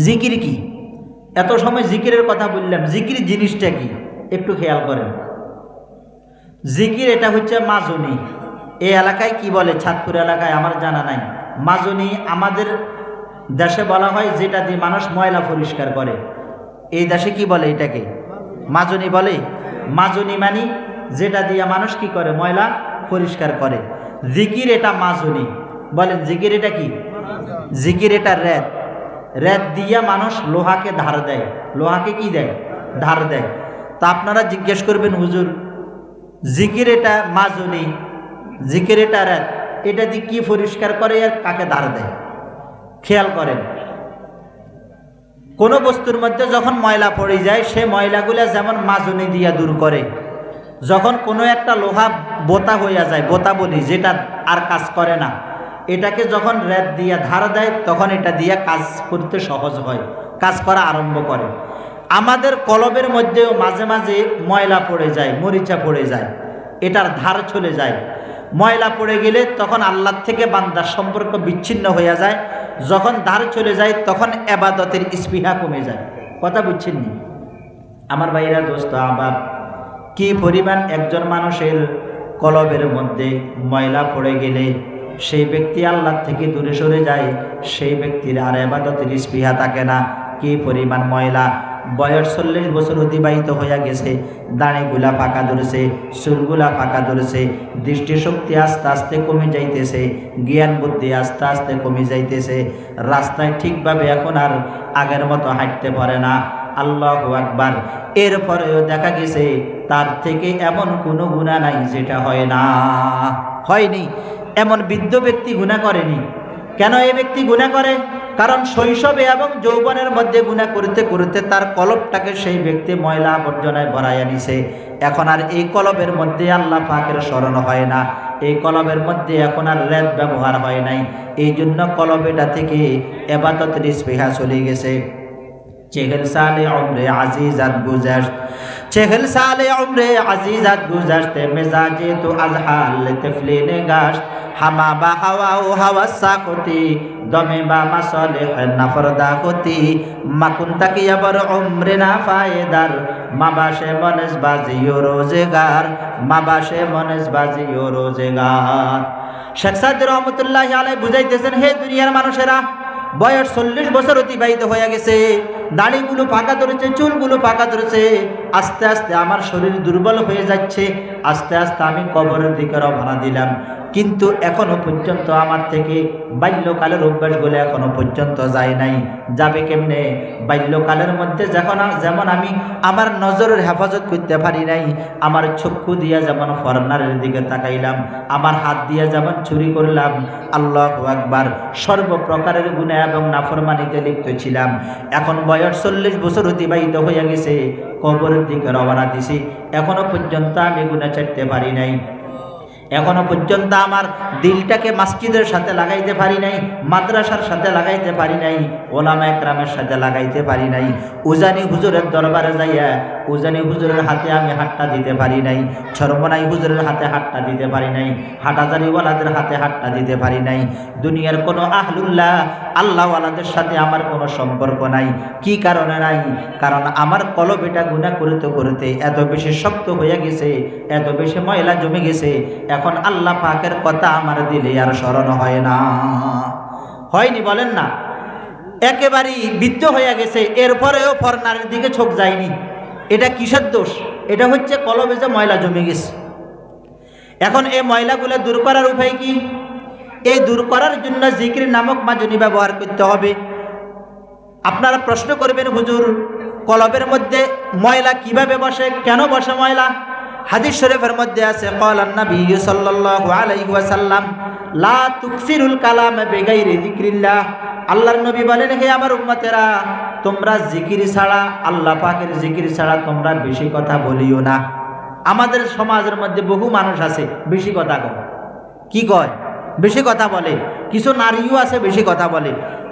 জিকির কি? এত সময় জিকিরের কথা বললাম, জিকির জিনিসটা কি একটু খেয়াল করেন। জিকির এটা হচ্ছে মাজনি। এই এলাকায় কি বলে, চাঁদপুর এলাকায় আমার জানা নাই। মাজনি আমাদের দেশে বলা হয় যেটা দিয়ে মানুষ ময়লা পরিষ্কার করে। এই দেশে কি বলে এটাকে? মাজনি বলে। মাজনি মানে যেটা দিয়ে মানুষ কি করে, ময়লা পরিষ্কার করে। জিকির এটা মাজনি। বলেন জিকির এটা কি? জিকির এটা রেত। রেত দিয়া মানুষ লোহাকে ধার দেয়। লোহাকে কি দেয়? ধার দেয়। তা আপনারা জিজ্ঞেস করবেন, হুজুর জিকির এটা মাজনি, জিকির এটা রেত, এটা দিয়ে কি পরিষ্কার করে আর কাকে ধার দেয়? খেয়াল করেন, কোনো বস্তুর মধ্যে যখন ময়লা পড়ে যায় সে ময়লাগুলা যেমন মাজনি দিয়া দূর করে, যখন কোনো একটা লোহা বোতা হইয়া যায়, বোতা বলি যেটা আর কাজ করে না, এটাকে যখন রেত দিয়া ধার দেয় তখন এটা দিয়া কাজ করতে সহজ হয়, কাজ করা আরম্ভ করে। আমাদের কলবের মধ্যেও মাঝে মাঝে ময়লা পড়ে যায়, মরিচা পড়ে যায়, এটার ধার চলে যায়। ময়লা পড়ে গেলে তখন আল্লাহর থেকে বান্দার সম্পর্ক বিচ্ছিন্ন হয়ে যায়। যখন ধার চলে যায় তখন এবাদতের স্পৃহা কমে যায়। কথা বুঝছেন নি আমার ভাইরা, দোস্ত আবার কি পরিমাণ একজন মানুষের কলবের মধ্যে ময়লা পড়ে গেলে সেই ব্যক্তি আল্লাহর থেকে দূরে সরে যায়, সেই ব্যক্তির আর ইবাদতের স্পৃহা থাকে না। কি পরিমাণ ময়লা! বয়স 40 বছর অতিবাহিত হয়ে গেছে, দাড়িগুলা ফাঁকা ধরেছে, চুলগুলা ফাঁকা ধরেছে, দৃষ্টিশক্তি আস্তে আস্তে কমে যাইতেছে, জ্ঞান বুদ্ধি আস্তে আস্তে কমে যাইতেছে, রাস্তায় ঠিকভাবে এখন আর আগের মতো হাঁটতে পারে না। আল্লাহু আকবার! এরপরেও দেখা গেছে তার থেকে এমন কোনো গুনাহ নাই যেটা হয় না, হয়নি। এমন বৃদ্ধ ব্যক্তি গুনাহ করেনি। কেন এই ব্যক্তি গুনাহ করে? কারণ শৈশবে এবং যৌবনের মধ্যে গুনাহ করতে করতে তার কলবটাকে সেই ব্যক্তি ময়লা আবর্জনায় ভরাইয়া নিছে। এখন আর এই কলবের মধ্যে আল্লাহ পাকের স্মরণ হয় না, এই কলবের মধ্যে এখন আর রেত ব্যবহার হয় নাই। এই জন্য কলবেটা থেকে ইবাদতের স্পৃহা চলে গেছে। चेहल साले उम्र अजीज़त गुज़श्त, चेहल साले उम्र अजीज़त गुज़श्त, मिजाजे तो अज़हाल तफलीन गाश्त, हमा बा हवा हवा साकुती, दमे बा मसालिह नफरदा होती, मकुन तक यबर उम्र ना फायदार, माबाशे मनस बाजी रोज़गार, माबाशे मनस बाजी रोज़गार। शेख सादी रहमतुल्लाहि अलैहि बुझाइतेছেন, হে দুনিয়ার মানুষেরা, বয়স 40 বছর অতিবাহিত হয়ে গেছে, দাড়িগুলো পাকা ধরেছে, চুলগুলো পাকা ধরেছে, আস্তে আস্তে আমার শরীর দুর্বল হয়ে যাচ্ছে, আস্তে আস্তে আমি কবরের দিকে রওনা দিলাম। কিন্তু এখনো পর্যন্ত আমার থেকে বাল্যকালের অভ্যাসগুলো এখনো পর্যন্ত যায় নাই। যাবে কেমনে? বাল্যকালের মধ্যে যেমন আমি আমার নজরের হেফাজত করতে পারি নাই, আমার চক্ষু দিয়া যেমন ফরনারের দিকে তাকাইলাম, আমার হাত দিয়া যেমন চুরি করলাম, আল্লাহু আকবার, সর্বপ্রকারের গুনাহ এবং নাফরমানিতে লিপ্ত ছিলাম। এখন বয়স 40 বছর অতিবাহিত হয়ে গেছে, কবরের দিকে রওনা দিছি, এখনো পর্যন্ত আমি গুনাহ ছাড়তে পারি নাই। এখনো পর্যন্ত আমার দিলটাকে মসজিদের সাথে লাগাইতে পারি নাই, মাদ্রাসার সাথে লাগাইতে পারি নাই, ওলামা একরামের সাথে লাগাইতে পারি নাই। উজানি হুজুরের দরবারে যাইয়া উজানি হুজুরের হাতে আমি হাতটা দিতে পারি নাই, সর্বনাই হুজুরের হাতে হাতটা দিতে পারি নাই, হাটাজারিওয়ালাদের হাতে হাতটা দিতে পারি নাই। দুনিয়ার কোনো আহলুল্লাহ আল্লাহওয়ালাদের সাথে আমার কোনো সম্পর্ক নাই। কি কারণে নাই? কারণ আমার কলব এটা গুনাহ করতে করতে এত বেশি শক্ত হয়ে গেছে, এত বেশি ময়লা জমে গেছে, এখন আল্লাহ পাকের কথা আমার দিলে আর স্মরণ হয় না। হয়নি বলেন না? একেবারেই বৃদ্ধ হয়ে গেছে, এরপরেও ফরনারের দিকে চোখ যায়নি। এটা কিসের দোষ? এটা হচ্ছে কলবে যে ময়লা জমে গেছে। এখন এই ময়লাগুলো দূর করার উপায় কি? এই দূর করার জন্য জিকির নামক মাজনি ব্যবহার করতে হবে। আপনারা প্রশ্ন করবেন, হুজুর কলবের মধ্যে ময়লা কিভাবে বসে, কেন বসে ময়লা? হাদিস শরীফের মধ্যে আছে, ক্বালান নবী সাল্লাল্লাহু আলাইহি ওয়াসাল্লাম, লা তুকসিরুল কালাম বিগাইরি যিকরিল্লাহ। আল্লাহর নবী বলেন, হে আমার উম্মতেরা, তোমরা জিকির ছাড়া, আল্লাহ পাকের জিকির ছাড়া তোমরা বেশি কথা বলিও না। আমাদের সমাজের মধ্যে বহু মানুষ আছে বেশি কথা কয়। কি কয়? বেশি কথা বলে। কিছু নারীও আছে বেশি কথা বলে,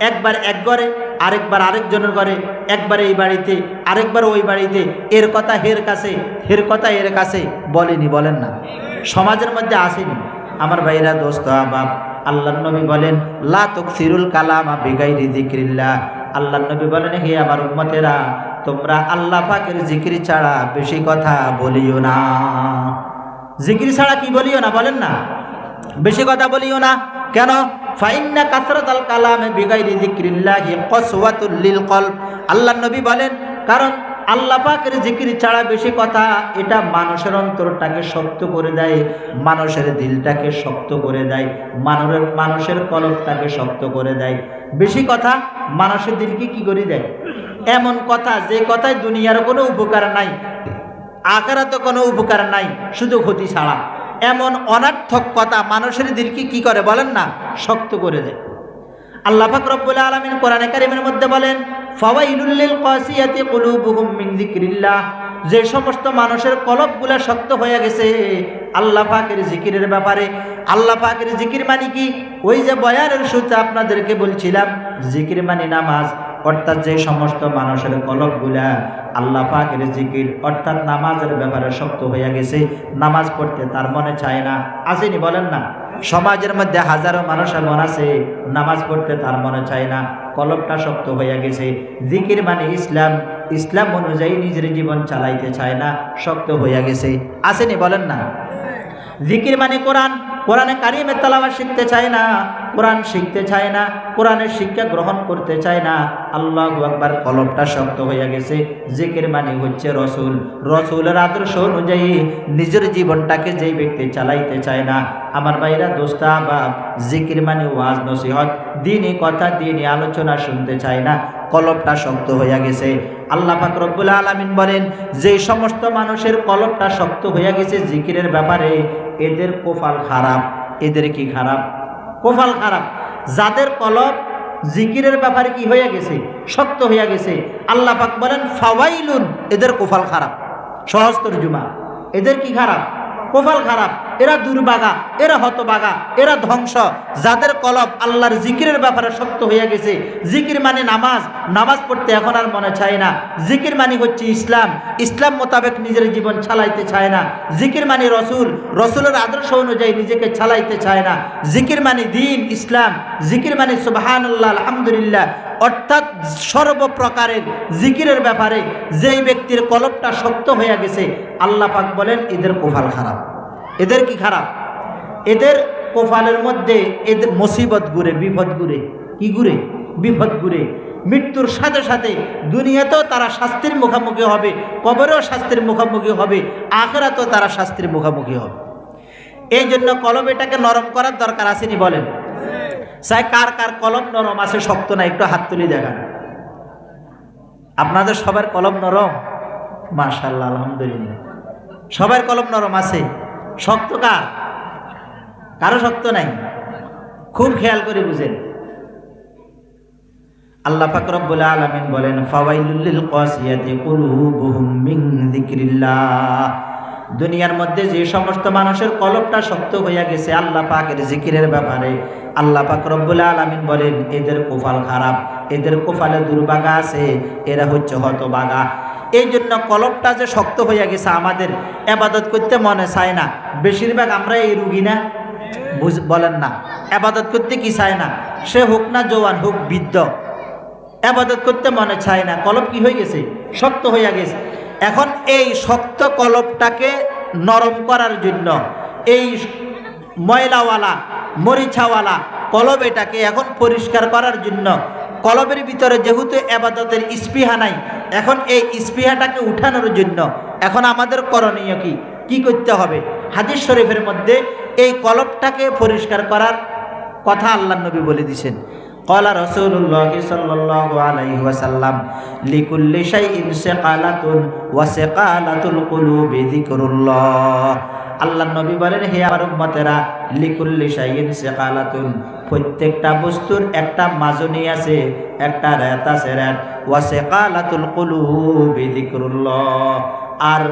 একবার এক ঘরে, আরেকবার আরেকজনের ঘরে, একবার এই বাড়িতে, আরেকবার ওই বাড়িতে, এর কথা হের কাছে, হের কথা এর কাছে। বলেনি? বলেন না? সমাজের মধ্যে আসেনি? আমার ভাইরা, দোস্ত আহবাব, আল্লাহর নবী বলেন, লা তুকসিরুল কালামা বিগাইরি যিকরিল্লাহ। আল্লাহ নবী বলেন, হে আমার উম্মতেরা, তোমরা আল্লাহ পাকের জিকির ছাড়া বেশি কথা বলিও না। জিকির ছাড়া কি বলিও না বলেন না? বেশি কথা বলিও না। কেন? ফাইন্না কাসরাতাল কালামে বিগাইরি যিকরিল্লাহি কসওয়াতুল লিল কলব। আল্লাহ নবী বলেন, কারণ আল্লাহ পাকের জিকির ছাড়া বেশি কথা এটা মানুষের অন্তরটাকে শক্ত করে দেয়, মানুষের দিলটাকে শক্ত করে দেয়, মানুষের কলবটাকে শক্ত করে দেয়। বেশি কথা মানুষের দিলকে কি করে দেয়? এমন কথা যে কথায় দুনিয়ার কোনো উপকার নাই, আখিরাতে কোনো উপকার নাই, শুধু ক্ষতি ছাড়া। এমন অনর্থক কথা মানুষের দিলকে কি করে বলেন না? শক্ত করে দেয়। আল্লাহ পাক রব্বুল আলামিন কোরআনে কারীমের মধ্যে বলেন, ফাওয়াইলুল লিল কাসিয়াতি কুলুবুহুম মিন যিকরিল্লাহ। যে সমস্ত মানুষের কলবগুলা শক্ত হয়ে গেছে আল্লাহ পাকের জিকিরের ব্যাপারে। আল্লাহ পাকের জিকির মানে কি? ওই যে বয়ানের শুরুতে আপনাদেরকে বলছিলাম, জিকির মানে নামাজ। অর্থাৎ যে সমস্ত মানুষের কলবগুলা আল্লাহ পাকের জিকির অর্থাৎ নামাজের ব্যাপারে শক্ত হয়ে গেছে, নামাজ পড়তে তার মনে চায় না। আসেনি বলেন না? সমাজের মধ্যে হাজারো মানুষ এমন আছে নামাজ পড়তে তার মনে চায় না, কলবটা শক্ত হয়ে গেছে। জিকির মানে ইসলাম, ইসলাম অনুযায়ী নিজের জীবন চালাইতে চায় না, শক্ত হয়ে গেছে। আসেনি বলেন না? জিকির মানে কোরআন, কোরআনে কারিমের তেলাওয়াত শিখতে চায় না, কোরআন শিখতে চায় না, কোরআনের শিক্ষা গ্রহণ করতে চায় না। আল্লাহু আকবার, কলবটা শক্ত হয়ে গেছে। জিকির মানে হচ্ছে রসুল, রসুলের আদর্শ অনুযায়ী নিজের জীবনটাকে যেই ব্যক্তি চালাইতে চায় না। আমার ভাইরা, দোস্তা বাপ, জিকির মানে ওয়াজ নসিহত, দ্বীনি কথা, দ্বীনি আলোচনা শুনতে চায় না, কলবটা শক্ত হয়ে গেছে। আল্লাহ পাক রব্বুল আলামিন বলেন, যে সমস্ত মানুষের কলবটা শক্ত হয়ে গেছে জিকিরের ব্যাপারে, এদের কপাল খারাপ। এদের কি খারাপ? কপাল খারাপ। যাদের কলব জিকিরের ব্যাপারে কি হয়ে গেছে? শক্ত হয়ে গেছে। আল্লাহ পাক বলেন, ফাওয়াইলুন, এদের কপাল খারাপ। সহজ তরজমা, এদের কি খারাপ? কপাল খারাপ। এরা দুর্ভাগা, এরা হতভাগা, এরা ধ্বংস। যাদের কলব আল্লাহর জিকিরের ব্যাপারে শক্ত হয়ে গেছে। জিকির মানে নামাজ, নামাজ পড়তে এখন আর মনে চায় না। জিকির মানে হচ্ছে ইসলাম, ইসলাম মোতাবেক নিজের জীবন চালাইতে চায় না। জিকির মানে রসুল, রসুলের আদর্শ অনুযায়ী নিজেকে চালাইতে চায় না। জিকির মানে দ্বীন, ইসলাম। জিকির মানে সুবহানাল্লাহ, আলহামদুলিল্লাহ। অর্থাৎ সর্বপ্রকারের জিকিরের ব্যাপারে যেই ব্যক্তির কলবটা শক্ত হয়ে গেছে, আল্লাহ পাক বলেন এদের কপাল খারাপ। এদের কি খারাপ? এদের কপালের মধ্যে এদের মুসিবত ঘুরে, বিপদ ঘুরে। কি ঘুরে? বিপদ ঘুরে। মৃত্যুর সাথে সাথে দুনিয়াতেও তারা শাস্তির মুখোমুখি হবে, কবরেও শাস্তির মুখোমুখি হবে, আখিরাতেও তারা শাস্তির মুখোমুখি হবে। এই জন্য কলব এটাকে নরম করার দরকার আসেনি বলেন? চাই কার কার কলম নরম আছে, শক্ত না? একটু হাত তুলি দেখান। আপনাদের সবার কলম নরম? মাশাআল্লাহ, আলহামদুলিল্লাহ। সবার কলম নরম আছে। শক্ত কার? কারো শক্ত নাই। খুব খেয়াল করে বুঝেন। আল্লাহ পাক রব্বুল আলামিন বলেন, ফাওয়াইলুল লিল কাসিয়াতি কুলুবুহুম মিন যিকরিল্লাহ। দুনিয়ার মধ্যে যে সমস্ত মানুষের কলবটা শক্ত হয়ে গেছে আল্লাহ পাকের জিকিরের ব্যাপারে, আল্লাহ পাক রব্বুল আলামিন বলেন এদের কপাল খারাপ, এদের কপালে দুর্ভাগা আছে, এরা হচ্ছে হতভাগা। এই জন্য কলবটা যে শক্ত হয়ে গেছে, আমাদের ইবাদত করতে মনে চায় না। বেশিরভাগ আমরা এই রুগী না? বলেন না? ইবাদত করতে কি চায় না? সে হোক না জওয়ান, হোক বৃদ্ধ, ইবাদত করতে মনে চায় না। কলব কি হয়ে গেছে? শক্ত হয়ে গেছে। এখন এই শক্ত কলবটাকে নরম করার জন্য, এই ময়লাওয়ালা মরিচাওয়ালা কলব এটাকে এখন পরিষ্কার করার জন্য, কলবের ভিতরে যেহেতু ইবাদতের স্পৃহা নাই, এখন এই স্পৃহাটাকে উঠানোর জন্য এখন আমাদের করণীয় কি? কি করতে হবে? হাদিস শরীফের মধ্যে এই কলবটাকে পরিষ্কার করার কথা আল্লাহ নবী বলে দিয়েছেন। ক্বালা রাসূলুল্লাহ সাল্লাল্লাহু আলাইহি ওয়াসাল্লাম, লিকুল্লি শাইইন সিকালাতুন ওয়া সিকালাতুল কুলুবি যিকরুল্লাহ। আল্লাহ নবী বলেন, হে আমার উম্মতেরা, লিকুল্লি শাইইন সিকালাতুন, প্রত্যেকটা বস্তুর একটা মাজনি আছে, একটা রাত আছে, রাত। ওয়া সিকালাতুল কুলুবি যিকরুল্লাহ, আর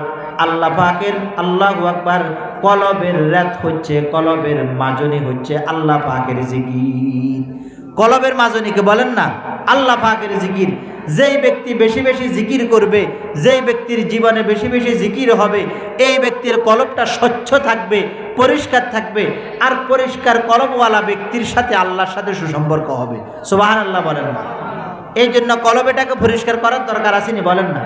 আল্লাহ পাকের, আল্লাহু আকবার, কলবের রাত হচ্ছে, কলবের মাজনি হচ্ছে আল্লাহ পাকের জিকির। কলবের মাজনিকে বলেন না? আল্লাহ পাকের জিকির। যেই ব্যক্তি বেশি বেশি জিকির করবে, যেই ব্যক্তির জীবনে বেশি বেশি জিকির হবে, এই ব্যক্তির কলবটা স্বচ্ছ থাকবে, পরিষ্কার থাকবে। আর পরিষ্কার কলবওয়ালা ব্যক্তির সাথে আল্লাহর সাথে সুসম্পর্ক হবে। সুবহানাল্লাহ বলেন না? এই জন্য কলব এটাকে পরিষ্কার করার দরকার আছে নি, বলেন না?